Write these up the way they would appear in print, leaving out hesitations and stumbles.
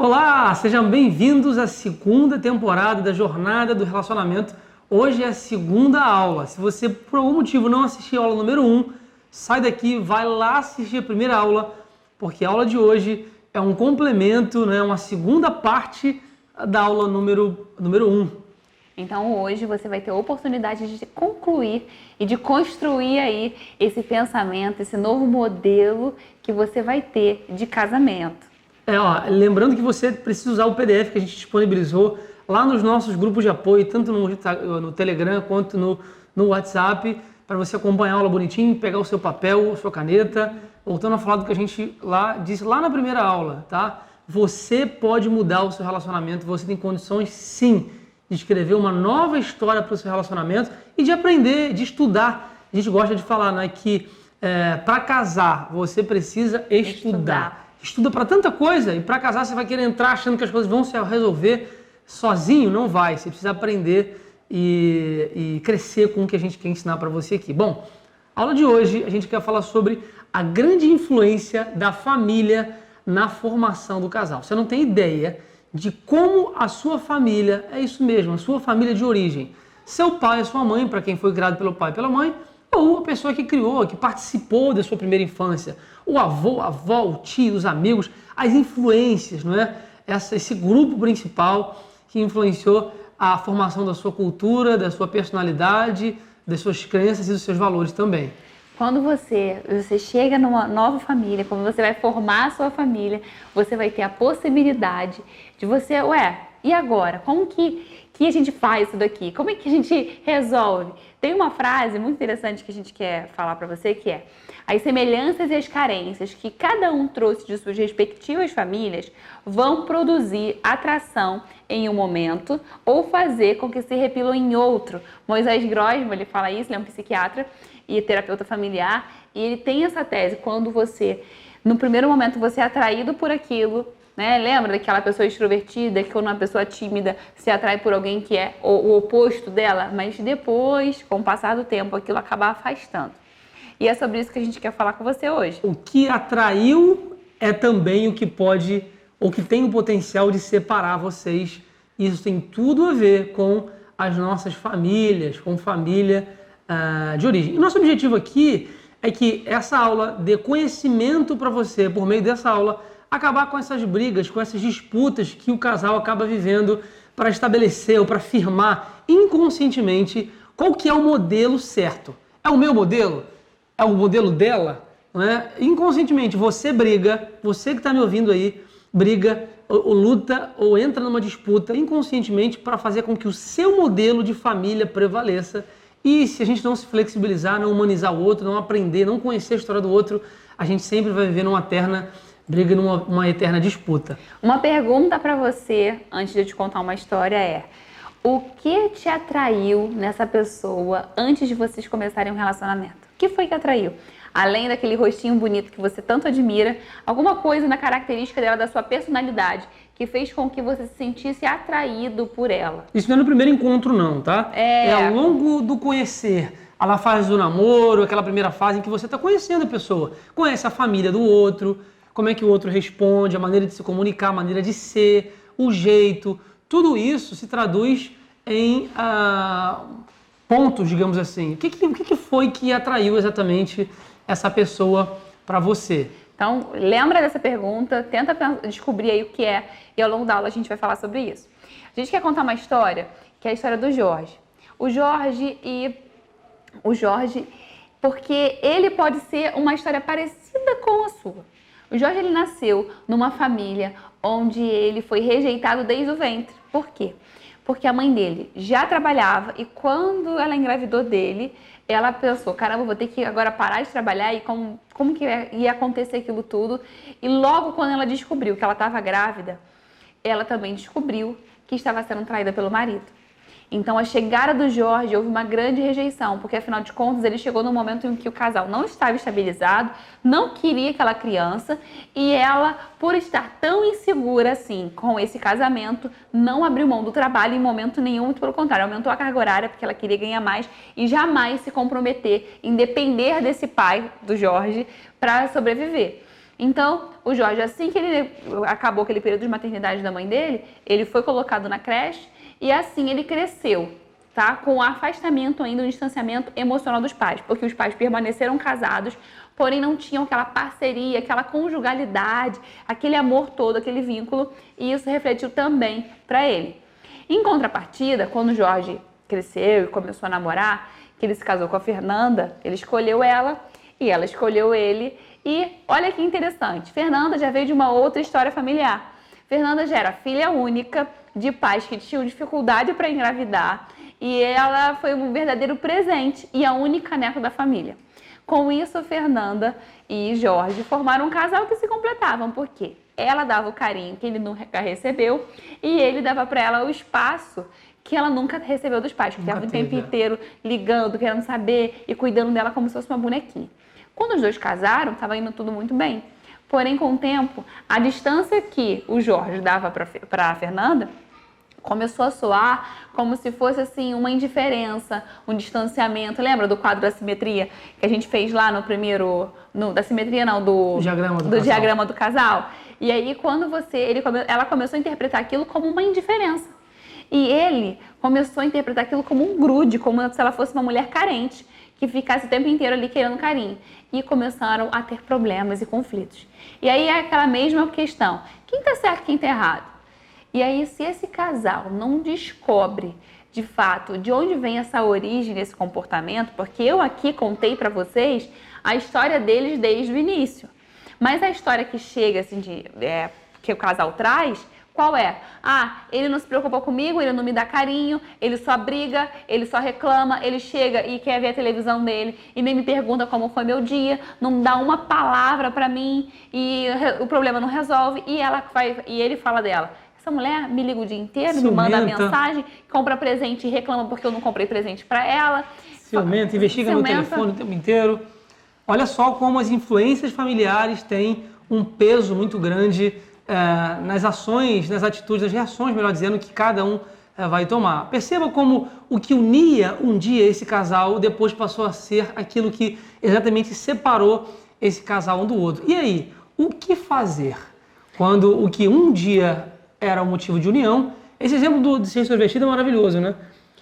Olá, sejam bem-vindos à segunda temporada da Jornada do Relacionamento. Hoje é a segunda aula. Se você, por algum motivo, não assistiu a aula número 1, sai daqui, vai lá assistir a primeira aula, porque a aula de hoje é um complemento, né, uma segunda parte da aula número 1. Então hoje você vai ter a oportunidade de concluir e de construir aí esse pensamento, esse novo modelo que você vai ter de casamento. Lembrando que você precisa usar o PDF que a gente disponibilizou lá nos nossos grupos de apoio, tanto no Telegram quanto no WhatsApp, para você acompanhar a aula bonitinho, pegar o seu papel, a sua caneta, voltando a falar do que a gente disse lá na primeira aula, tá? Você pode mudar o seu relacionamento, você tem condições sim de escrever uma nova história para o seu relacionamento e de aprender, de estudar. A gente gosta de falar, né, que para casar você precisa estudar. Estuda para tanta coisa e para casar você vai querer entrar achando que as coisas vão se resolver sozinho, não vai. Você precisa aprender e crescer com o que a gente quer ensinar para você aqui. Bom, a aula de hoje a gente quer falar sobre a grande influência da família na formação do casal. Você não tem ideia de como a sua família, é isso mesmo, a sua família de origem, seu pai e sua mãe, para quem foi criado pelo pai e pela mãe, ou a pessoa que criou, que participou da sua primeira infância, o avô, a avó, o tio, os amigos, as influências, não é? Esse grupo principal que influenciou a formação da sua cultura, da sua personalidade, das suas crenças e dos seus valores também. Quando você chega numa nova família, quando você vai formar a sua família, você vai ter a possibilidade de você, e agora? Como que a gente faz isso daqui? Como é que a gente resolve? Tem uma frase muito interessante que a gente quer falar para você, que é: as semelhanças e as carências que cada um trouxe de suas respectivas famílias vão produzir atração em um momento ou fazer com que se repilam em outro. Moisés Grossman, ele fala isso, ele é um psiquiatra e terapeuta familiar, e ele tem essa tese: quando você, no primeiro momento, você é atraído por aquilo, né? Lembra daquela pessoa extrovertida, que quando uma pessoa tímida se atrai por alguém que é o oposto dela, mas depois, com o passar do tempo, aquilo acaba afastando. E é sobre isso que a gente quer falar com você hoje. O que atraiu é também o que pode, ou que tem o potencial de separar vocês. Isso tem tudo a ver com as nossas famílias, com família de origem. E nosso objetivo aqui é que essa aula dê conhecimento para você, por meio dessa aula, acabar com essas brigas, com essas disputas que o casal acaba vivendo para estabelecer ou para afirmar inconscientemente qual que é o modelo certo. É o meu modelo? É o modelo dela? Não é? Inconscientemente, você briga, você que está me ouvindo aí, briga, ou luta, ou entra numa disputa inconscientemente para fazer com que o seu modelo de família prevaleça. E se a gente não se flexibilizar, não humanizar o outro, não aprender, não conhecer a história do outro, a gente sempre vai viver numa eterna briga, numa eterna disputa. Uma pergunta para você, antes de eu te contar uma história, é: o que te atraiu nessa pessoa antes de vocês começarem um relacionamento? O que foi que atraiu? Além daquele rostinho bonito que você tanto admira, alguma coisa na característica dela, da sua personalidade, que fez com que você se sentisse atraído por ela. Isso não é no primeiro encontro não, tá? É ao longo do conhecer. A fase do namoro, aquela primeira fase em que você está conhecendo a pessoa. Conhece a família do outro, como é que o outro responde, a maneira de se comunicar, a maneira de ser, o jeito. Tudo isso se traduz em pontos, digamos assim. O que foi que atraiu exatamente essa pessoa para você? Então, lembra dessa pergunta, tenta descobrir aí o que é, e ao longo da aula a gente vai falar sobre isso. A gente quer contar uma história, que é a história do Jorge. O Jorge, porque ele pode ser uma história parecida com a sua. O Jorge, ele nasceu numa família onde ele foi rejeitado desde o ventre. Por quê? Porque a mãe dele já trabalhava e quando ela engravidou dele, ela pensou: caramba, vou ter que agora parar de trabalhar, e como que ia acontecer aquilo tudo? E logo quando ela descobriu que ela estava grávida, ela também descobriu que estava sendo traída pelo marido. Então, a chegada do Jorge, houve uma grande rejeição, porque afinal de contas ele chegou no momento em que o casal não estava estabilizado, não queria aquela criança, e ela, por estar tão insegura assim com esse casamento, não abriu mão do trabalho em momento nenhum, muito pelo contrário, aumentou a carga horária porque ela queria ganhar mais e jamais se comprometer em depender desse pai do Jorge para sobreviver. Então, o Jorge, assim que ele acabou aquele período de maternidade da mãe dele, ele foi colocado na creche e assim ele cresceu, tá? Com o afastamento ainda, o distanciamento emocional dos pais, porque os pais permaneceram casados, porém não tinham aquela parceria, aquela conjugalidade, aquele amor todo, aquele vínculo, e isso refletiu também para ele. Em contrapartida, quando o Jorge cresceu e começou a namorar, que ele se casou com a Fernanda, ele escolheu ela e ela escolheu ele. E olha que interessante, Fernanda já veio de uma outra história familiar. Fernanda já era filha única de pais que tinham dificuldade para engravidar e ela foi um verdadeiro presente e a única neta da família. Com isso, Fernanda e Jorge formaram um casal que se completavam, porque ela dava o carinho que ele nunca recebeu e ele dava para ela o espaço que ela nunca recebeu dos pais, que ficava o tempo inteiro ligando, querendo saber e cuidando dela como se fosse uma bonequinha. Quando os dois casaram, estava indo tudo muito bem. Porém, com o tempo, a distância que o Jorge dava para a Fernanda começou a soar como se fosse assim uma indiferença, um distanciamento. Lembra do quadro da simetria que a gente fez lá no primeiro, da simetria não, do diagrama do casal? E aí quando ela começou a interpretar aquilo como uma indiferença. E ele começou a interpretar aquilo como um grude, como se ela fosse uma mulher carente, que ficasse o tempo inteiro ali querendo carinho. E começaram a ter problemas e conflitos. E aí é aquela mesma questão, quem está certo e quem está errado? E aí, se esse casal não descobre, de fato, de onde vem essa origem desse comportamento, porque eu aqui contei para vocês a história deles desde o início. Mas a história que chega, assim, que o casal traz, qual é? Ah, ele não se preocupa comigo, ele não me dá carinho, ele só briga, ele só reclama, ele chega e quer ver a televisão dele e nem me pergunta como foi meu dia, não dá uma palavra para mim e o problema não resolve e ele fala dela. Essa mulher me liga o dia inteiro, me manda mensagem, compra presente e reclama porque eu não comprei presente para ela. Ciumenta, investiga no telefone o tempo inteiro. Olha só como as influências familiares têm um peso muito grande nas ações, nas atitudes, nas reações, melhor dizendo, que cada um vai tomar. Perceba como o que unia um dia esse casal depois passou a ser aquilo que exatamente separou esse casal um do outro. E aí, o que fazer quando o que um dia era o motivo de união? Esse exemplo do Sem Sorvetido é maravilhoso, né?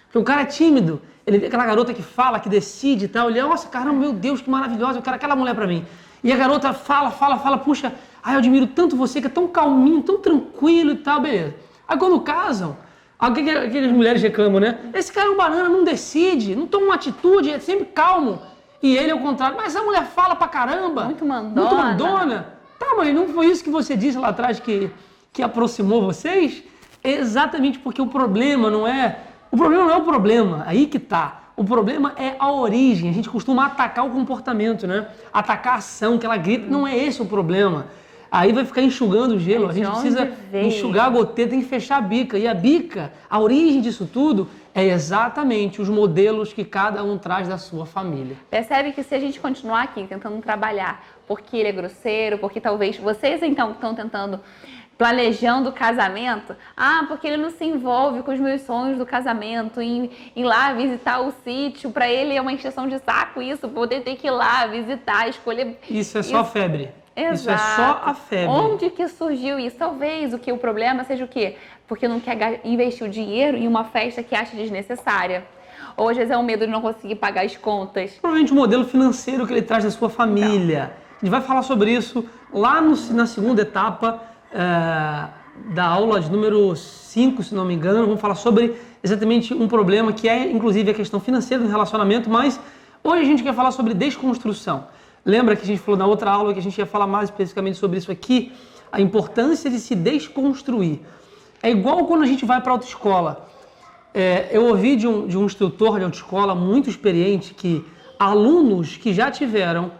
Porque o cara é tímido, ele vê aquela garota que fala, que decide e tal, ele, nossa, caramba, meu Deus, que maravilhosa, eu quero aquela mulher pra mim. E a garota fala, puxa, eu admiro tanto você, que é tão calminho, tão tranquilo e tal, beleza. Aí quando casam, o que as mulheres reclamam, né? Esse cara é um banana, não decide, não toma uma atitude, é sempre calmo. E ele, ao contrário, mas a mulher fala pra caramba. Muito mandona. Tá, mas não foi isso que você disse lá atrás que aproximou vocês? Exatamente, porque o problema não é o problema, aí que tá. O problema é a origem. A gente costuma atacar o comportamento, né? Atacar a ação, que ela grita, não é esse o problema. Aí vai ficar enxugando o gelo, a gente precisa enxugar a goteira, tem que fechar a bica. E a bica, a origem disso tudo, é exatamente os modelos que cada um traz da sua família. Percebe que se a gente continuar aqui tentando trabalhar porque ele é grosseiro, porque talvez vocês então estão tentando planejando o casamento, porque ele não se envolve com os meus sonhos do casamento, em ir lá visitar o sítio, para ele é uma encheção de saco isso, poder ter que ir lá visitar, escolher... Isso é só febre. Exato. Isso é só a febre. Onde que surgiu isso? Talvez o problema seja o quê? Porque não quer investir o dinheiro em uma festa que acha desnecessária. Ou às vezes é um medo de não conseguir pagar as contas. Provavelmente o modelo financeiro que ele traz da sua família. A gente vai falar sobre isso lá na segunda etapa da aula de número 5, se não me engano. Vamos falar sobre exatamente um problema que é, inclusive, a questão financeira do relacionamento, mas hoje a gente quer falar sobre desconstrução. Lembra que a gente falou na outra aula que a gente ia falar mais especificamente sobre isso aqui? A importância de se desconstruir. É igual quando a gente vai para a autoescola. Eu ouvi de um instrutor de autoescola muito experiente que alunos que já tiveram,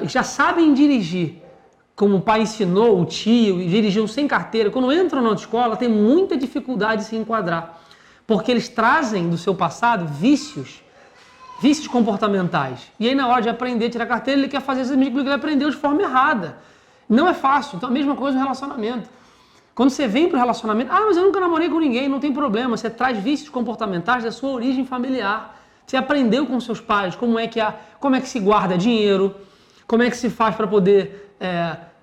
já sabem dirigir, como o pai ensinou, o tio, e dirigiam sem carteira, quando entram na autoescola tem muita dificuldade de se enquadrar, porque eles trazem do seu passado vícios comportamentais. E aí na hora de aprender a tirar carteira, ele quer fazer exatamente aquilo que ele aprendeu de forma errada. Não é fácil. Então a mesma coisa no relacionamento. Quando você vem para o relacionamento, mas eu nunca namorei com ninguém, não tem problema. Você traz vícios comportamentais da sua origem familiar. Você aprendeu com seus pais como é que se guarda dinheiro, como é que se faz para poder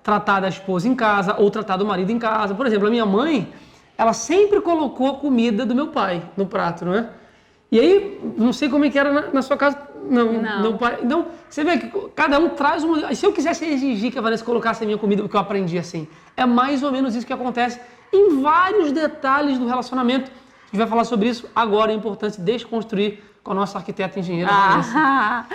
tratar da esposa em casa ou tratar do marido em casa. Por exemplo, a minha mãe, ela sempre colocou a comida do meu pai no prato, não é? E aí, não sei como é que era na sua casa, não. Meu pai, então, você vê que cada um traz um... Se eu quisesse exigir que a Vanessa colocasse a minha comida, porque eu aprendi assim, é mais ou menos isso que acontece em vários detalhes do relacionamento. A gente vai falar sobre isso agora, é importante desconstruir com a nossa arquiteta engenheira Vanessa.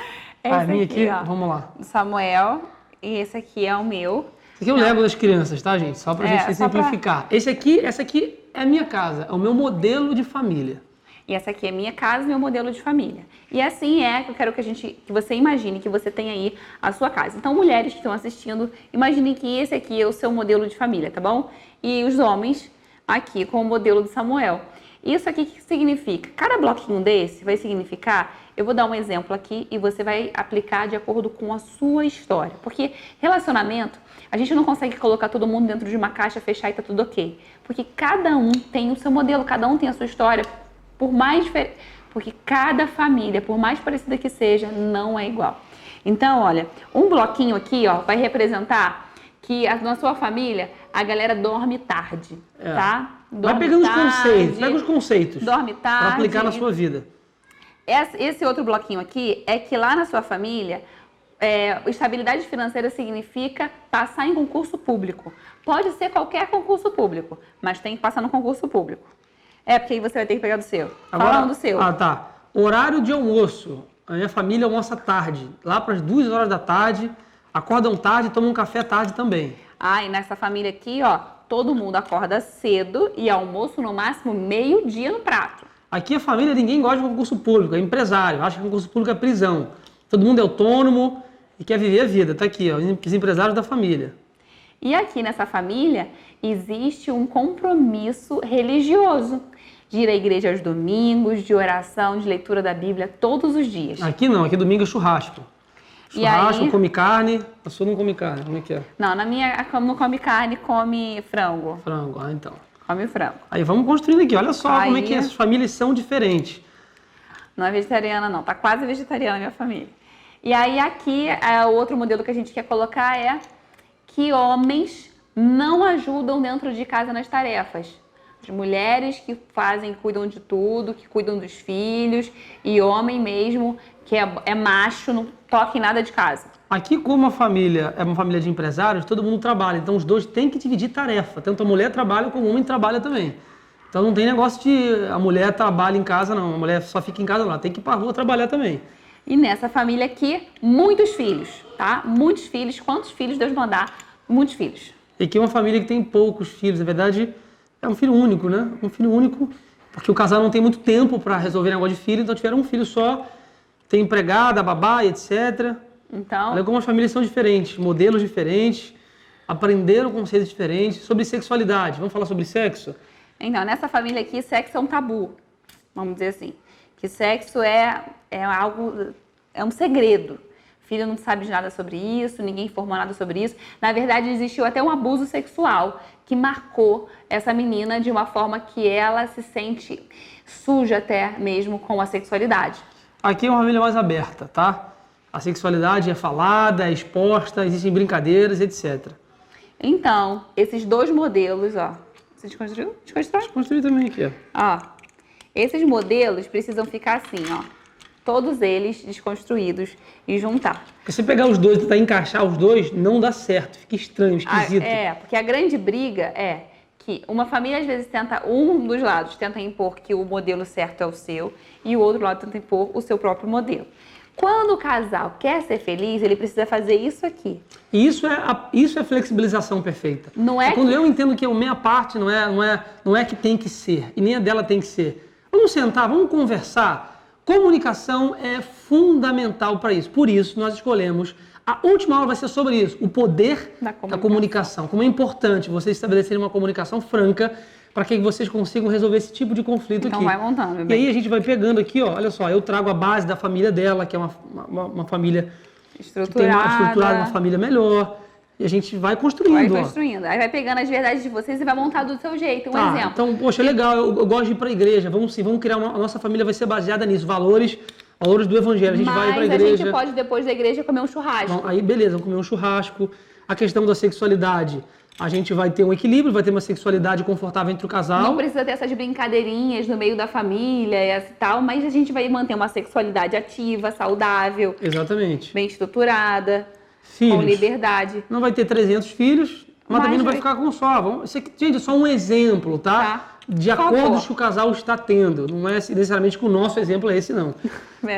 Esse minha aqui, ó, vamos lá. Samuel, e esse aqui é o meu. Esse aqui é o Lego das crianças, tá, gente? Só pra gente simplificar. Essa aqui é a minha casa, é o meu modelo de família. E essa aqui é minha casa, meu modelo de família. E assim que eu quero que você imagine que você tem aí a sua casa. Então, mulheres que estão assistindo, imaginem que esse aqui é o seu modelo de família, tá bom? E os homens aqui com o modelo de Samuel. Isso aqui o que significa? Cada bloquinho desse vai significar, eu vou dar um exemplo aqui e você vai aplicar de acordo com a sua história. Porque relacionamento, a gente não consegue colocar todo mundo dentro de uma caixa, fechar e tá tudo ok. Porque cada um tem o seu modelo, cada um tem a sua história. Porque cada família, por mais parecida que seja, não é igual. Então, olha, um bloquinho aqui, ó, vai representar que na sua família a galera dorme tarde, tá? Dorme vai pegando tarde, os conceitos, pega os conceitos. Dorme tarde. Para aplicar na sua vida. Esse outro bloquinho aqui é que lá na sua família, estabilidade financeira significa passar em concurso público. Pode ser qualquer concurso público, mas tem que passar no concurso público. Porque aí você vai ter que pegar do seu. Fala do seu. Tá. Horário de almoço. A minha família almoça tarde. Lá para as 2 horas da tarde. Acordam tarde e tomam um café tarde também. E nessa família aqui, ó, todo mundo acorda cedo e almoço no máximo meio-dia no prato. Aqui a família, ninguém gosta de concurso público, é empresário. Acha que concurso público é prisão. Todo mundo é autônomo e quer viver a vida. Tá aqui, ó, os empresários da família. E aqui nessa família existe um compromisso religioso. De ir à igreja aos domingos, de oração, de leitura da Bíblia todos os dias. Aqui não, aqui domingo é churrasco. Churrasco, aí... come carne. A sua não come carne, como é que é? Não, na minha não come carne, come frango. Frango, então. Come frango. Aí vamos construindo aqui, olha só como é que essas famílias são diferentes. Não é vegetariana não, tá quase vegetariana a minha família. E aí aqui, o outro modelo que a gente quer colocar é que homens não ajudam dentro de casa nas tarefas. As mulheres que cuidam de tudo, que cuidam dos filhos, e homem mesmo, que é macho, não toca em nada de casa. Aqui, como a família é uma família de empresários, todo mundo trabalha, então os dois têm que dividir tarefa. Tanto a mulher trabalha como o homem trabalha também. Então não tem negócio de a mulher trabalha em casa, não. A mulher só fica em casa lá, tem que ir pra rua trabalhar também. E nessa família aqui, muitos filhos, tá? Muitos filhos. Quantos filhos Deus mandar? Muitos filhos. E aqui é uma família que tem poucos filhos, na verdade... É um filho único, né? Um filho único, porque o casal não tem muito tempo para resolver negócio de filho, então tiveram um filho só, tem empregada, babá, etc. Então... Olha como as famílias são diferentes, modelos diferentes, aprenderam conceitos diferentes. Sobre sexualidade, vamos falar sobre sexo? Então, nessa família aqui, sexo é um tabu, vamos dizer assim. Que sexo é um segredo. Filho não sabe de nada sobre isso, ninguém informou nada sobre isso. Na verdade, existiu até um abuso sexual que marcou essa menina de uma forma que ela se sente suja até mesmo com a sexualidade. Aqui é uma família mais aberta, tá? A sexualidade é falada, é exposta, existem brincadeiras, etc. Então, esses dois modelos, ó. Você desconstruiu? Desconstrói? Desconstruí também aqui, ó. Esses modelos precisam ficar assim, ó. Todos eles desconstruídos e juntar. Porque se pegar os dois e tentar encaixar os dois, não dá certo, fica estranho, esquisito. Porque a grande briga é que uma família às vezes um dos lados tenta impor que o modelo certo é o seu e o outro lado tenta impor o seu próprio modelo. Quando o casal quer ser feliz, ele precisa fazer isso aqui. E isso é flexibilização perfeita. Não é quando eu entendo que a minha parte não é que tem que ser, e nem a dela tem que ser. Vamos sentar, vamos conversar. Comunicação é fundamental para isso. Por isso, nós escolhemos... A última aula vai ser sobre isso, o poder da comunicação. Como é importante vocês estabelecerem uma comunicação franca para que vocês consigam resolver esse tipo de conflito aqui. Então vai montando, bebê. E aí a gente vai pegando aqui, ó, olha só, eu trago a base da família dela, que é uma família estruturada, uma família melhor. E a gente vai construindo. Vai construindo. Aí vai pegando as verdades de vocês e vai montar do seu jeito. Um exemplo. Então, poxa, legal, eu gosto de ir para a igreja. Vamos criar a nossa família vai ser baseada nisso. Valores do evangelho. A gente vai para a igreja. A gente pode, depois da igreja, comer um churrasco. Aí, beleza, vamos comer um churrasco. A questão da sexualidade, a gente vai ter um equilíbrio, vai ter uma sexualidade confortável entre o casal. Não precisa ter essas brincadeirinhas no meio da família e tal, mas a gente vai manter uma sexualidade ativa, saudável. Exatamente. Bem estruturada, Filhos. com liberdade. Não vai ter 300 filhos, mas também não vai ficar com só. Isso aqui, gente, é só um exemplo, tá? De acordos que o casal está tendo. Não é necessariamente que o nosso exemplo é esse, não.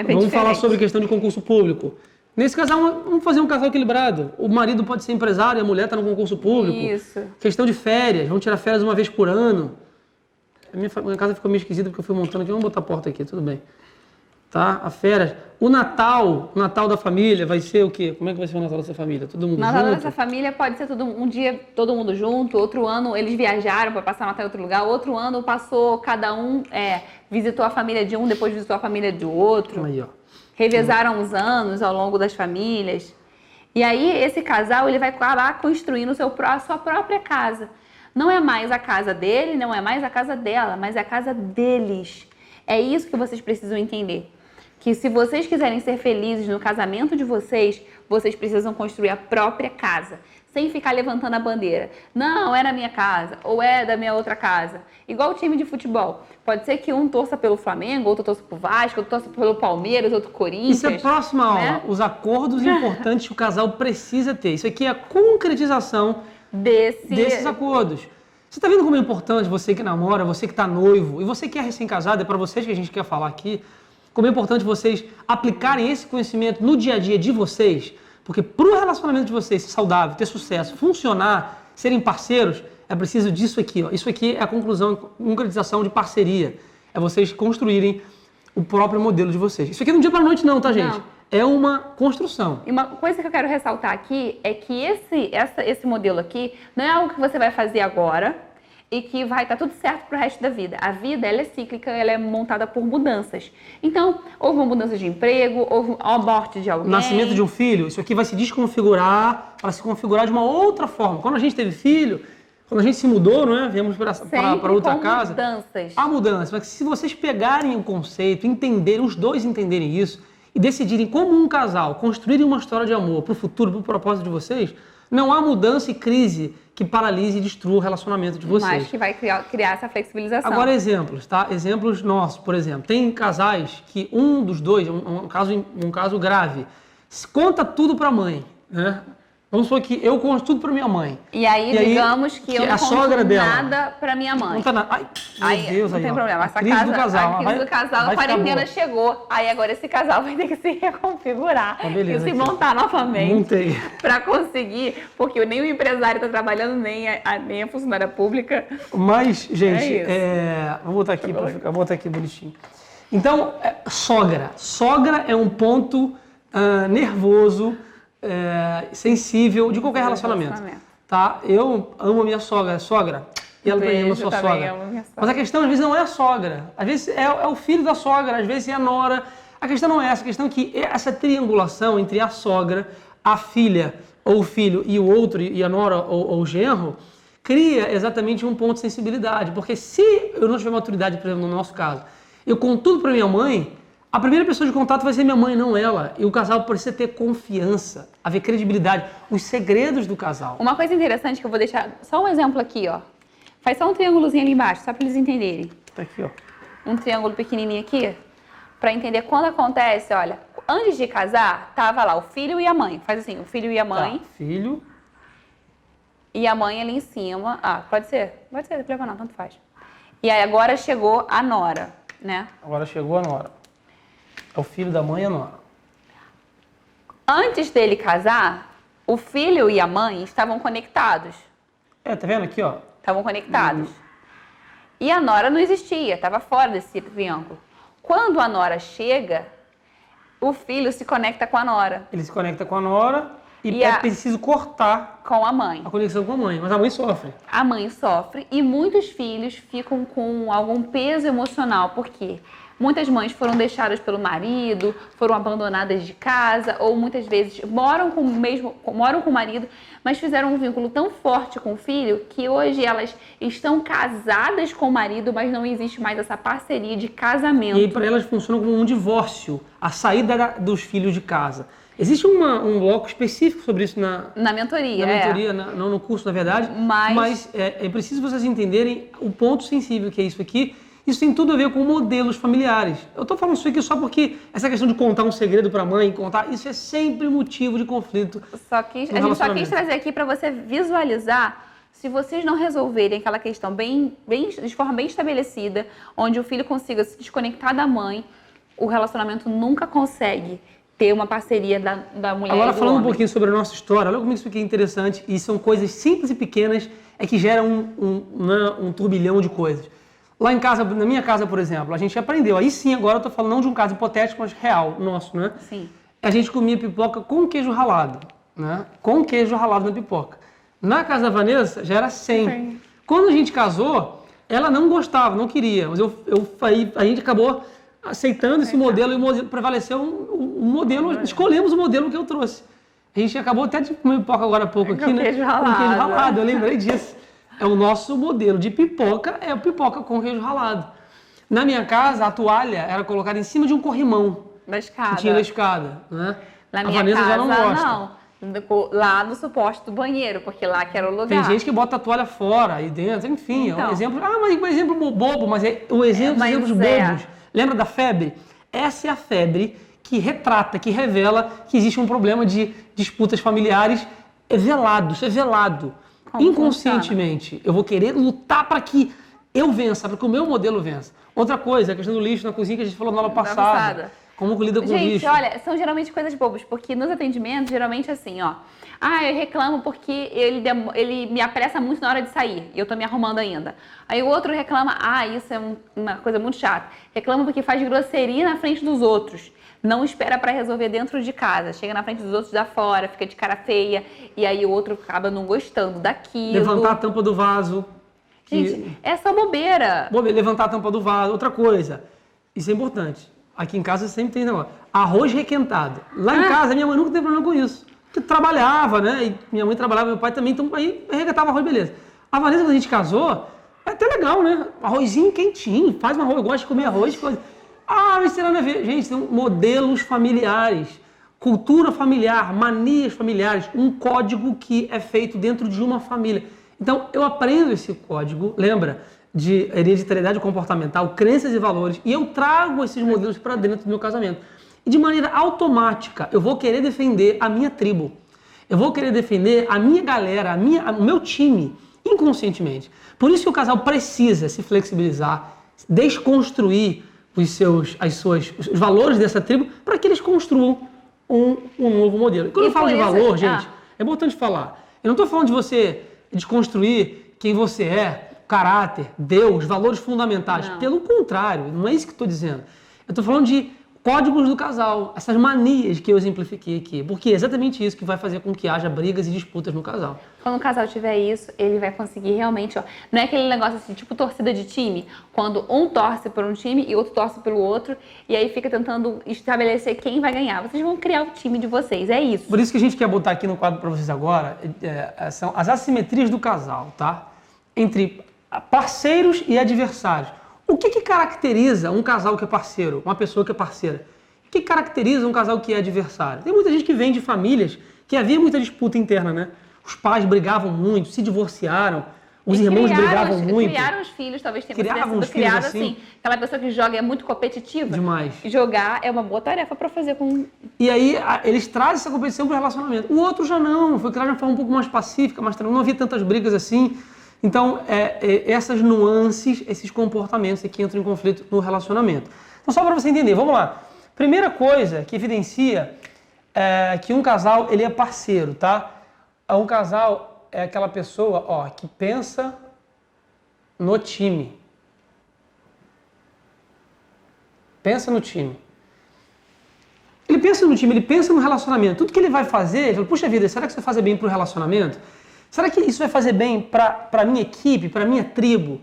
Vamos falar sobre questão de concurso público. Nesse casal, vamos fazer um casal equilibrado. O marido pode ser empresário e a mulher está no concurso público. Isso. Questão de férias, vamos tirar férias uma vez por ano. A minha casa ficou meio esquisita porque eu fui montando aqui. Vamos botar a porta aqui, tudo bem. Tá? A férias. O Natal da família vai ser o quê? Como é que vai ser o Natal dessa família? Todo mundo junto? Natal dessa família pode ser um dia todo mundo junto, outro ano eles viajaram para passar Natal em outro lugar, outro ano passou, cada um visitou a família de um, depois visitou a família do outro. Aí, ó. Revezaram os anos ao longo das famílias. E aí esse casal ele vai acabar construindo a sua própria casa. Não é mais a casa dele, não é mais a casa dela, mas é a casa deles. É isso que vocês precisam entender. Que se vocês quiserem ser felizes no casamento de vocês, vocês precisam construir a própria casa. Sem ficar levantando a bandeira. Não, é na minha casa, ou é da minha outra casa. Igual o time de futebol. Pode ser que um torça pelo Flamengo, outro torça pro Vasco, outro torça pelo Palmeiras, outro Corinthians. Isso é a próxima aula. Os acordos importantes que o casal precisa ter. Isso aqui é a concretização desses acordos. Você está vendo como é importante você que namora, você que está noivo, e você que é recém-casado, é para vocês que a gente quer falar aqui, como é importante vocês aplicarem esse conhecimento no dia a dia de vocês, porque para o relacionamento de vocês ser saudável, ter sucesso, funcionar, serem parceiros, é preciso disso aqui. Ó. Isso aqui é a concretização de parceria. É vocês construírem o próprio modelo de vocês. Isso aqui não é do dia para a noite não, tá, gente? Não. É uma construção. E uma coisa que eu quero ressaltar aqui é que esse modelo aqui não é algo que você vai fazer agora e que vai estar tudo certo para o resto da vida. A vida, ela é cíclica, ela é montada por mudanças. Então, houve uma mudança de emprego, houve a morte de alguém. O nascimento de um filho, isso aqui vai se desconfigurar para se configurar de uma outra forma. Quando a gente teve filho, quando a gente se mudou, não é? Viemos para outra casa. Mudanças. Há mudanças. Mas se vocês pegarem o conceito, entenderem, os dois entenderem isso, e decidirem como um casal construírem uma história de amor para o futuro, para o propósito de vocês, não há mudança e crise que paralise e destrua o relacionamento de vocês. Mas que vai criar essa flexibilização. Agora exemplos, tá? Exemplos nossos, por exemplo. Tem casais que um dos dois, um caso grave, conta tudo para a mãe, né? Vamos supor que eu conto tudo para minha mãe. E aí, digamos que eu não conto nada para minha mãe. Não tá nada. Ai, meu Deus, não tem problema. Essa crise do casal. A crise do casal, a quarentena chegou. Aí agora esse casal vai ter que se reconfigurar e se montar novamente. Montei. Para conseguir, porque nem o empresário está trabalhando, nem a funcionária pública. Mas, gente, vou botar aqui para ficar, vou botar aqui bonitinho. Então, sogra. Sogra é um ponto nervoso, sensível de qualquer relacionamento, tá? Eu amo a minha sogra, e ela também ama a sua sogra. Mas a questão às vezes não é a sogra, às vezes é o filho da sogra, às vezes é a nora. A questão não é essa, a questão é que essa triangulação entre a sogra, a filha ou o filho e o outro, e a nora ou o genro, cria exatamente um ponto de sensibilidade, porque se eu não tiver maturidade, por exemplo, no nosso caso, eu conto tudo para minha mãe, a primeira pessoa de contato vai ser minha mãe, não ela. E o casal precisa ter confiança, haver credibilidade, os segredos do casal. Uma coisa interessante que eu vou deixar, só um exemplo aqui, ó. Faz só um triângulozinho ali embaixo, só para eles entenderem. Tá aqui, ó. Um triângulo pequenininho aqui, para entender quando acontece, olha. Antes de casar, tava lá o filho e a mãe. Faz assim, o filho e a mãe. Tá, filho. E a mãe ali em cima. Ah, pode ser, não tem problema não, tanto faz. E aí agora chegou a nora, né? Agora chegou a nora. É o filho da mãe e a nora. Antes dele casar, o filho e a mãe estavam conectados. Tá vendo aqui, ó? Estavam conectados. E a nora não existia, estava fora desse triângulo. Quando a nora chega, o filho se conecta com a nora. Ele se conecta com a nora e é preciso cortar com a mãe. A conexão com a mãe, mas a mãe sofre. A mãe sofre e muitos filhos ficam com algum peso emocional. Por quê? Muitas mães foram deixadas pelo marido, foram abandonadas de casa, ou muitas vezes moram com o marido, mas fizeram um vínculo tão forte com o filho que hoje elas estão casadas com o marido, mas não existe mais essa parceria de casamento. E aí para elas funciona como um divórcio, a saída dos filhos de casa. Existe um bloco específico sobre isso Na mentoria, não no curso, na verdade, mas é preciso vocês entenderem o ponto sensível que é isso aqui. Isso tem tudo a ver com modelos familiares. Eu estou falando isso aqui só porque essa questão de contar um segredo para a mãe, isso é sempre motivo de conflito. A gente só quis trazer aqui para você visualizar, se vocês não resolverem aquela questão de forma bem estabelecida, onde o filho consiga se desconectar da mãe, o relacionamento nunca consegue ter uma parceria da mulher. Agora, e do falando homem. um pouquinho sobre a nossa história, olha como isso aqui é interessante, e são coisas simples e pequenas que geram um turbilhão de coisas. Lá em casa, na minha casa, por exemplo, a gente aprendeu, aí sim, agora eu estou falando não de um caso hipotético, mas real, nosso, né? Sim. A gente comia pipoca com queijo ralado, né? Com queijo ralado na pipoca. Na casa da Vanessa, já era sem. Sim. Quando a gente casou, ela não gostava, não queria, mas a gente acabou aceitando esse modelo, e o modelo prevaleceu o modelo, escolhemos o modelo que eu trouxe. A gente acabou até de comer pipoca agora há pouco aqui, né? Queijo ralado. Com queijo ralado, eu lembrei disso. É o nosso modelo de pipoca, é a pipoca com queijo ralado. Na minha casa, a toalha era colocada em cima de um corrimão. Da escada. Que tinha na escada, né? Na a minha Vanessa casa, já não gosta. não. Lá no suporte do banheiro, porque lá que era o lugar. Tem gente que bota a toalha fora, aí dentro, enfim, então, é um exemplo. Mas um exemplo bobo, mas exemplos bobos. Lembra da febre? Essa é a febre que retrata, que revela que existe um problema de disputas familiares velado, isso é velado. Como inconscientemente. Funciona? Eu vou querer lutar para que eu vença, para que o meu modelo vença. Outra coisa, a questão do lixo na cozinha que a gente falou na aula passada. Como que lida com o lixo? Gente, olha, são geralmente coisas bobas, porque nos atendimentos, geralmente assim, ó. Eu reclamo porque ele me apressa muito na hora de sair e eu tô me arrumando ainda. Aí o outro reclama, isso é uma coisa muito chata. Reclama porque faz grosseria na frente dos outros. Não espera para resolver dentro de casa. Chega na frente dos outros da fora, fica de cara feia, e aí o outro acaba não gostando daquilo. Levantar a tampa do vaso. Gente, é só bobeira. Levantar a tampa do vaso. Outra coisa, isso é importante. Aqui em casa sempre tem negócio. Arroz requentado. Lá em casa, minha mãe nunca teve problema com isso. Porque trabalhava, né? E minha mãe trabalhava, meu pai também, então aí requentava arroz, beleza. A Vanessa, quando a gente casou, é até legal, né? Arrozinho quentinho, faz um arroz, eu gosto de comer arroz. Mas tem nada a ver. Gente, são modelos familiares, cultura familiar, manias familiares, um código que é feito dentro de uma família. Então, eu aprendo esse código, lembra? De hereditariedade comportamental, crenças e valores, e eu trago esses modelos para dentro do meu casamento. E de maneira automática, eu vou querer defender a minha tribo. Eu vou querer defender a minha galera, o meu time, inconscientemente. Por isso que o casal precisa se flexibilizar, desconstruir os valores dessa tribo, para que eles construam um novo modelo. E quando eu falo de valor, gente, é importante falar. Eu não estou falando de você desconstruir quem você é, caráter, Deus, valores fundamentais. Não. Pelo contrário, não é isso que eu estou dizendo. Eu estou falando de códigos do casal, essas manias que eu exemplifiquei aqui, porque é exatamente isso que vai fazer com que haja brigas e disputas no casal. Quando o casal tiver isso, ele vai conseguir realmente, não é aquele negócio assim, tipo torcida de time, quando um torce por um time e outro torce pelo outro, e aí fica tentando estabelecer quem vai ganhar. Vocês vão criar o time de vocês, é isso. Por isso que a gente quer botar aqui no quadro para vocês agora, são as assimetrias do casal, tá? Entre parceiros e adversários. O que caracteriza um casal que é parceiro, uma pessoa que é parceira? O que caracteriza um casal que é adversário? Tem muita gente que vem de famílias que havia muita disputa interna, né? Os pais brigavam muito, se divorciaram, os irmãos brigavam muito. Criaram os filhos, talvez tenha sido criado assim. Aquela pessoa que joga é muito competitiva. Demais. Jogar é uma boa tarefa para fazer com... E aí eles trazem essa competição para o relacionamento. O outro já não, foi criado de uma forma um pouco mais pacífica, mas não havia tantas brigas assim. Então, essas nuances, esses comportamentos aqui entram em conflito no relacionamento. Então, só para você entender, vamos lá. Primeira coisa que evidencia que um casal ele é parceiro, tá? Um casal é aquela pessoa que pensa no time. Pensa no time. Ele pensa no time, ele pensa no relacionamento. Tudo que ele vai fazer, ele fala, puxa vida, será que isso vai fazer bem para o relacionamento? Será que isso vai fazer bem para a minha equipe, para a minha tribo,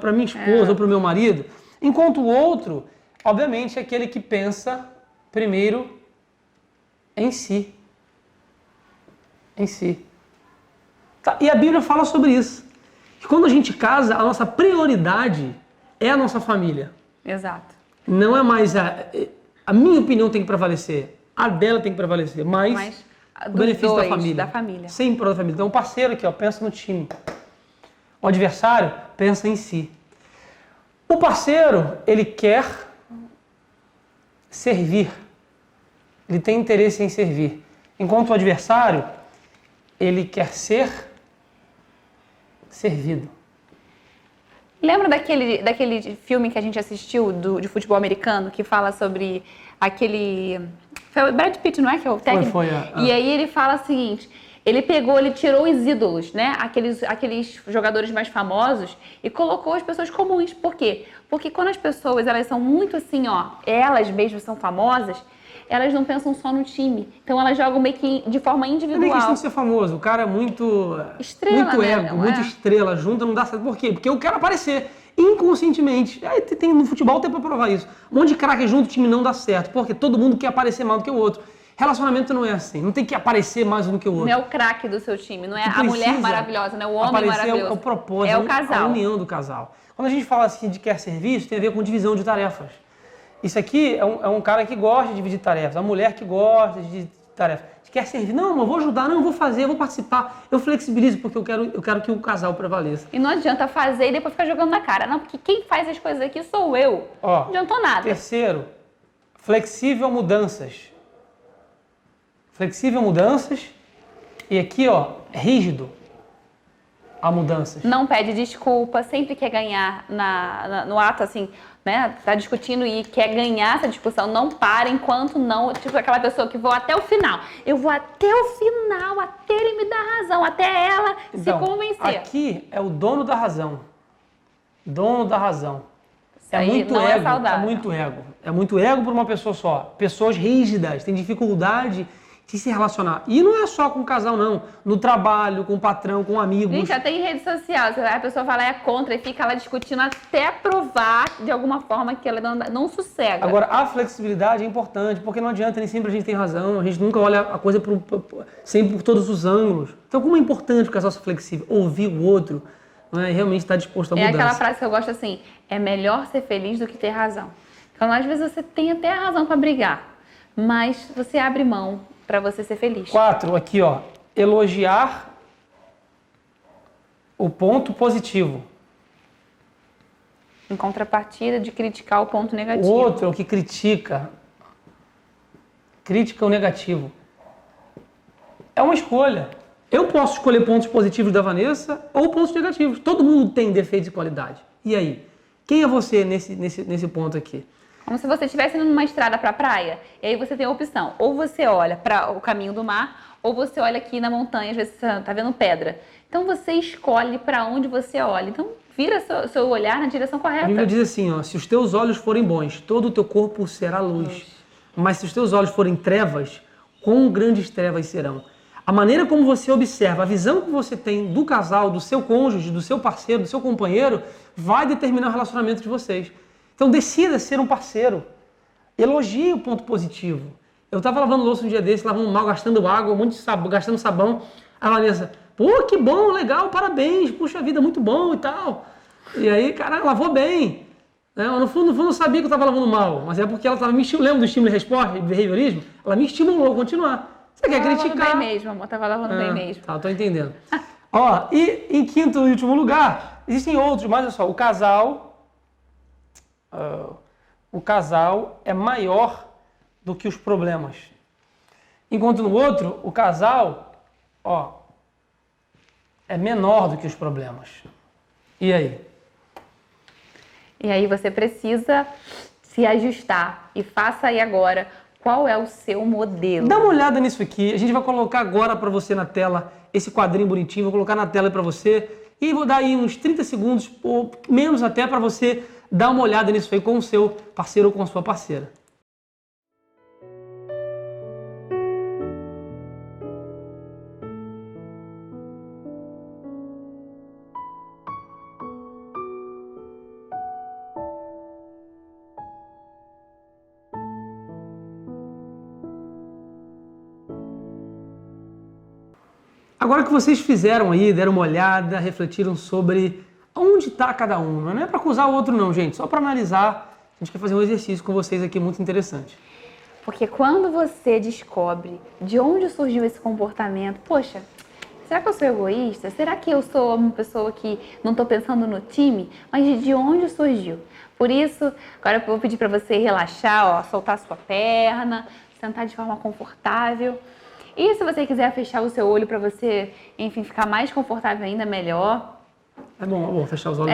para minha esposa ou para o meu marido? Enquanto o outro, obviamente, é aquele que pensa primeiro em si. Em si. Tá? E a Bíblia fala sobre isso. Que quando a gente casa, a nossa prioridade é a nossa família. Exato. Não é mais a minha opinião tem que prevalecer. a dela tem que prevalecer, mas o benefício da família. Sempre da família. Então, o parceiro aqui, ó, pensa no time. O adversário pensa em si. O parceiro, ele quer servir. Ele tem interesse em servir. Enquanto o adversário, ele quer ser servido. Lembra daquele filme que a gente assistiu de futebol americano que fala sobre aquele... Foi o Brad Pitt, não é? Que é o técnico? E aí ele fala o seguinte... Ele tirou os ídolos, né? Aqueles jogadores mais famosos e colocou as pessoas comuns. Por quê? Porque quando as pessoas, elas são muito assim, ó, elas mesmas são famosas, elas não pensam só no time. Então elas jogam meio que de forma individual. Não é questão de ser famoso. O cara é muito... Estrela, muito ego, né? muito estrela. Junta, não dá certo. Por quê? Porque eu quero aparecer inconscientemente. Aí no futebol tem pra provar isso. Um monte de craque junto, o time não dá certo. Porque todo mundo quer aparecer mais do que o outro. Relacionamento não é assim, não tem que aparecer mais um do que o outro. Não é o craque do seu time, não é a mulher maravilhosa, não é o homem maravilhoso. É o propósito, é o casal. A união do casal. Quando a gente fala assim de quer serviço, tem a ver com divisão de tarefas. Isso aqui é um cara que gosta de dividir tarefas, a mulher que gosta de dividir tarefas. Quer servir, não, eu vou ajudar, não, eu vou fazer, eu vou participar. Eu flexibilizo porque eu quero que o casal prevaleça. E não adianta fazer e depois ficar jogando na cara. Não, porque quem faz as coisas aqui sou eu. Não adiantou nada. Terceiro, flexível a mudanças. Flexível a mudanças e aqui, ó, rígido a mudanças. Não pede desculpa, sempre quer ganhar no ato, assim, né? Tá discutindo e quer ganhar essa discussão, não para enquanto não, tipo aquela pessoa que vou até o final. Eu vou até o final, até ele me dar razão, até ela se convencer. Aqui é o dono da razão. Dono da razão. É muito ego, é saudável. É muito ego. É muito ego por uma pessoa só. Pessoas rígidas, têm dificuldade de se relacionar. E não é só com o casal, não. No trabalho, com o patrão, com amigos. Gente, até em rede social. A pessoa fala é contra e fica lá discutindo até provar de alguma forma que ela não sossega. Agora, a flexibilidade é importante, porque não adianta, nem sempre a gente tem razão. A gente nunca olha a coisa sempre por todos os ângulos. Então, como é importante o casal ser flexível? Ouvir o outro, não é? Realmente estar disposto a mudar. É aquela frase que eu gosto assim, é melhor ser feliz do que ter razão. Então, às vezes você tem até a razão para brigar, mas você abre mão para você ser feliz. 4, aqui, ó. Elogiar o ponto positivo. Em contrapartida de criticar o ponto negativo. O outro é o que critica. Crítica o negativo. É uma escolha. Eu posso escolher pontos positivos da Vanessa ou pontos negativos. Todo mundo tem defeitos e qualidade. E aí? Quem é você nesse ponto aqui? Como se você estivesse numa estrada para a praia, e aí você tem a opção, ou você olha para o caminho do mar, ou você olha aqui na montanha, às vezes você está vendo pedra. Então você escolhe para onde você olha. Então vira seu olhar na direção correta. A Bíblia diz assim, ó, se os teus olhos forem bons, todo o teu corpo será luz. Mas se os teus olhos forem trevas, quão grandes trevas serão? A maneira como você observa, a visão que você tem do casal, do seu cônjuge, do seu parceiro, do seu companheiro, vai determinar o relacionamento de vocês. Então decida ser um parceiro. Elogie o ponto positivo. Eu estava lavando louça um dia desse, lavando mal, gastando água, gastando sabão. A Vanessa, pô, que bom, legal, parabéns, puxa vida, muito bom e tal. E aí, cara, lavou bem. No fundo, eu sabia que eu estava lavando mal, mas é porque ela estava me estimulando. Lembra do estímulo e resposta, de behaviorismo? Ela me estimulou a continuar. Você quer criticar? Tava lavando bem mesmo, amor, tava lavando bem mesmo. Tá, tô entendendo. Ó, e em quinto e último lugar, existem outros, mas olha só, o casal é maior do que os problemas. Enquanto no outro, o casal, ó, é menor do que os problemas. E aí? E aí você precisa se ajustar e faça aí agora qual é o seu modelo. Dá uma olhada nisso aqui. A gente vai colocar agora para você na tela esse quadrinho bonitinho. Vou colocar na tela para você e vou dar aí uns 30 segundos, ou menos até, para você dar uma olhada nisso aí com o seu parceiro ou com a sua parceira. Agora que vocês fizeram aí, deram uma olhada, refletiram sobre onde está cada um. Não é para acusar o outro não, gente, só para analisar. A gente quer fazer um exercício com vocês aqui muito interessante. Porque quando você descobre de onde surgiu esse comportamento, poxa, será que eu sou egoísta? Será que eu sou uma pessoa que não estou pensando no time? Mas de onde surgiu? Por isso, agora eu vou pedir para você relaxar, ó, soltar a sua perna, sentar de forma confortável. E se você quiser fechar o seu olho para você, enfim, ficar mais confortável ainda, melhor. É bom fechar os olhos.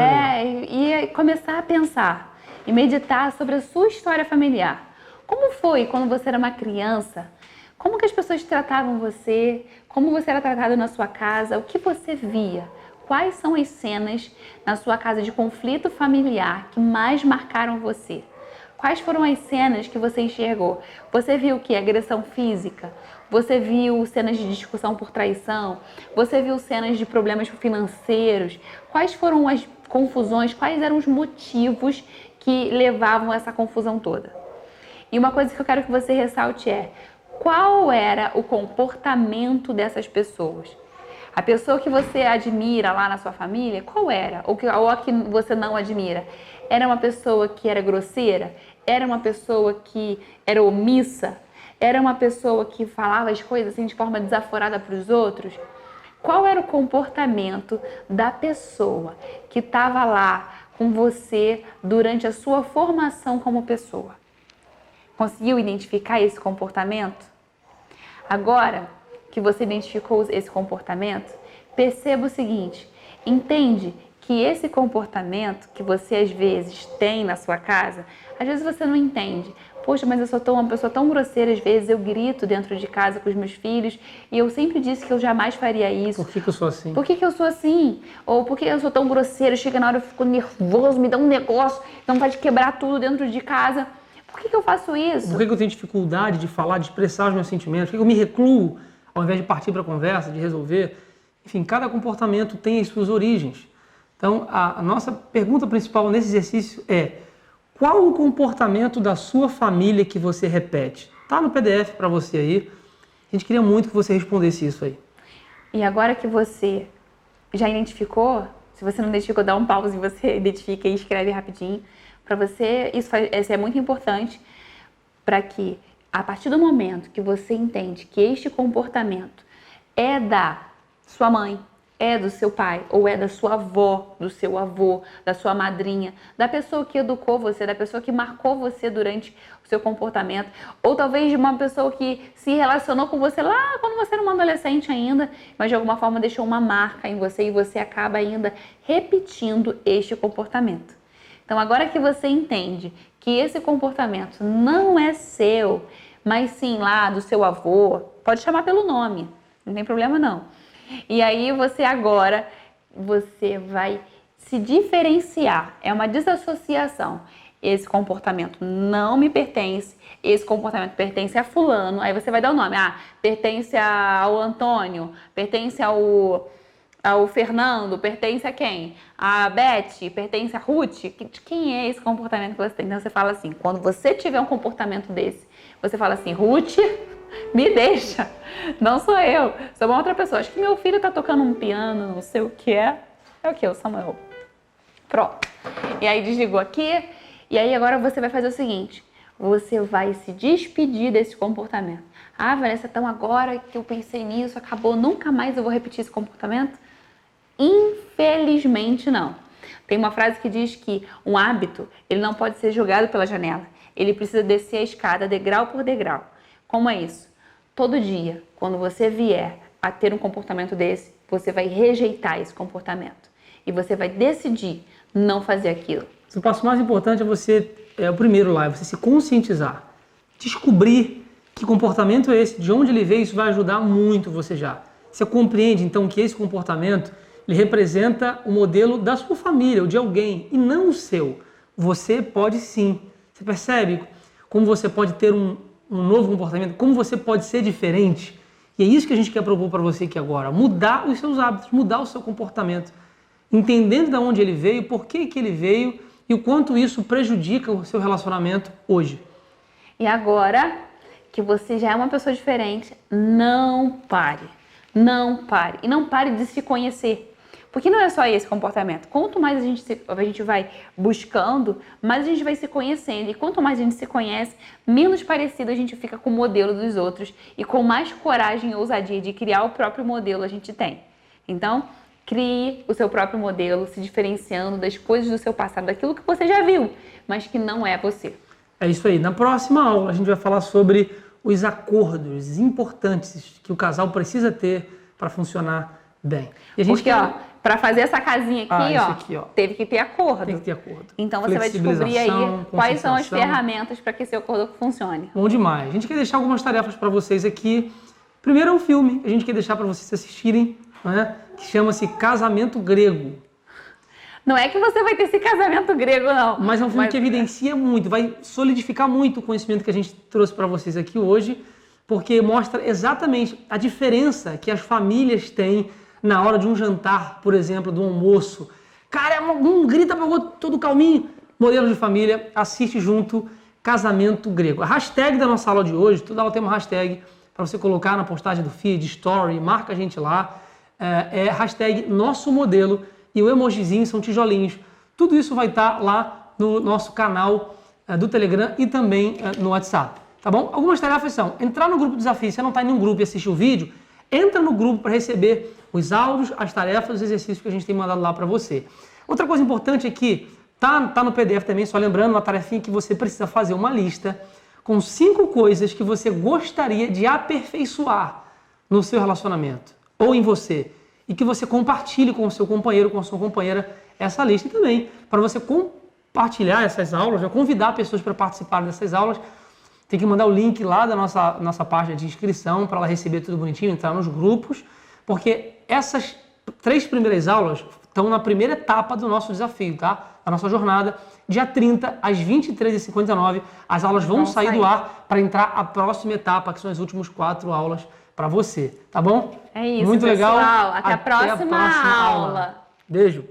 E começar a pensar e meditar sobre a sua história familiar. Como foi quando você era uma criança? Como que as pessoas tratavam você? Como você era tratado na sua casa? O que você via? Quais são as cenas na sua casa de conflito familiar que mais marcaram você? Quais foram as cenas que você enxergou? Você viu o que? Agressão física? Você viu cenas de discussão por traição? Você viu cenas de problemas financeiros? Quais foram as confusões? Quais eram os motivos que levavam a essa confusão toda? E uma coisa que eu quero que você ressalte é: qual era o comportamento dessas pessoas? A pessoa que você admira lá na sua família, qual era? Ou a que você não admira? Era uma pessoa que era grosseira? Era uma pessoa que era omissa? Era uma pessoa que falava as coisas assim de forma desaforada para os outros? Qual era o comportamento da pessoa que estava lá com você durante a sua formação como pessoa? Conseguiu identificar esse comportamento? Agora que você identificou esse comportamento, perceba o seguinte: entende que esse comportamento que você às vezes tem na sua casa, às vezes você não entende. Poxa, mas eu sou uma pessoa tão grosseira, às vezes eu grito dentro de casa com os meus filhos e eu sempre disse que eu jamais faria isso. Por que eu sou assim? Por que eu sou assim? Ou por que eu sou tão grosseira? Chega na hora eu fico nervoso, me dá um negócio, dá vontade de quebrar tudo dentro de casa. Por que eu faço isso? Por que eu tenho dificuldade de falar, de expressar os meus sentimentos? Por que eu me recluo ao invés de partir para a conversa, de resolver? Enfim, cada comportamento tem as suas origens. Então, a nossa pergunta principal nesse exercício é: qual o comportamento da sua família que você repete? Tá no PDF para você aí. A gente queria muito que você respondesse isso aí. E agora que você já identificou, se você não identificou, dá um pause e você identifica e escreve rapidinho. Para você, isso é muito importante para que, a partir do momento que você entende que este comportamento é da sua mãe, é do seu pai, ou é da sua avó, do seu avô, da sua madrinha, da pessoa que educou você, da pessoa que marcou você durante o seu comportamento, ou talvez de uma pessoa que se relacionou com você lá quando você era uma adolescente ainda, mas de alguma forma deixou uma marca em você e você acaba ainda repetindo este comportamento. Então, agora que você entende que esse comportamento não é seu, mas sim lá do seu avô, pode chamar pelo nome, não tem problema não. E aí você vai se diferenciar, é uma desassociação. Esse comportamento não me pertence, esse comportamento pertence a fulano, aí você vai dar o nome, pertence ao Antônio, pertence ao Fernando, pertence a quem? A Beth, pertence a Ruth? De quem é esse comportamento que você tem? Então você fala assim, quando você tiver um comportamento desse, você fala assim: Ruth, me deixa, não sou eu, sou uma outra pessoa. Acho que meu filho tá tocando um piano, não sei o que é. É o que? O Samuel. Pronto. E aí desligou aqui, e aí agora você vai fazer o seguinte: você vai se despedir desse comportamento. Vanessa, então agora que eu pensei nisso, acabou, nunca mais eu vou repetir esse comportamento? Infelizmente não. Tem uma frase que diz que um hábito, ele não pode ser jogado pela janela. Ele precisa descer a escada degrau por degrau. Como é isso? Todo dia, quando você vier a ter um comportamento desse, você vai rejeitar esse comportamento. E você vai decidir não fazer aquilo. O passo mais importante é o primeiro lá, é você se conscientizar. Descobrir que comportamento é esse, de onde ele veio, isso vai ajudar muito você já. Você compreende, então, que esse comportamento ele representa o modelo da sua família, ou de alguém, e não o seu. Você pode sim. Você percebe como você pode ter um novo comportamento, como você pode ser diferente? E é isso que a gente quer propor para você aqui agora. Mudar os seus hábitos, mudar o seu comportamento. Entendendo de onde ele veio, por que ele veio e o quanto isso prejudica o seu relacionamento hoje. E agora que você já é uma pessoa diferente, não pare. Não pare. E não pare de se conhecer. Porque não é só esse comportamento. Quanto mais a gente vai buscando, mais a gente vai se conhecendo. E quanto mais a gente se conhece, menos parecido a gente fica com o modelo dos outros. E com mais coragem e ousadia de criar o próprio modelo a gente tem. Então, crie o seu próprio modelo, se diferenciando das coisas do seu passado, daquilo que você já viu, mas que não é você. É isso aí. Na próxima aula, a gente vai falar sobre os acordos importantes que o casal precisa ter para funcionar bem. E a gente Porque, ó, para fazer essa casinha aqui, ó, teve que ter acordo. Tem que ter acordo. Então você vai descobrir aí quais são as ferramentas para que esse acordo funcione. Bom demais. A gente quer deixar algumas tarefas para vocês aqui. Primeiro é um filme que a gente quer deixar para vocês assistirem, né? Que chama-se Casamento Grego. Não é que você vai ter esse casamento grego, não. Mas é um filme que evidencia muito, vai solidificar muito o conhecimento que a gente trouxe para vocês aqui hoje, porque mostra exatamente a diferença que as famílias têm na hora de um jantar, por exemplo, do almoço. Cara, um grita para o outro, todo calminho. Modelo de família, assiste junto, Casamento Grego. A hashtag da nossa aula de hoje, toda aula tem uma hashtag para você colocar na postagem do feed, story, marca a gente lá. É hashtag Nosso Modelo e o emojizinho são tijolinhos. Tudo isso vai estar lá no nosso canal do Telegram e também no WhatsApp, tá bom? Algumas tarefas são entrar no grupo do desafio. Se você não está em nenhum grupo e assistir o vídeo, entra no grupo para receber os áudios, as tarefas, os exercícios que a gente tem mandado lá para você. Outra coisa importante é que tá no PDF também, só lembrando, uma tarefinha que você precisa fazer uma lista com 5 coisas que você gostaria de aperfeiçoar no seu relacionamento ou em você. E que você compartilhe com o seu companheiro, com a sua companheira, essa lista. E também, para você compartilhar essas aulas, já convidar pessoas para participar dessas aulas, tem que mandar o link lá da nossa página de inscrição para ela receber tudo bonitinho, entrar nos grupos, porque essas 3 primeiras aulas estão na primeira etapa do nosso desafio, tá? Da nossa jornada. Dia 30, às 23h59, as aulas vão sair do ar para entrar a próxima etapa, que são as últimas 4 aulas para você, tá bom? É isso, muito pessoal. legal. Até a próxima aula. Beijo.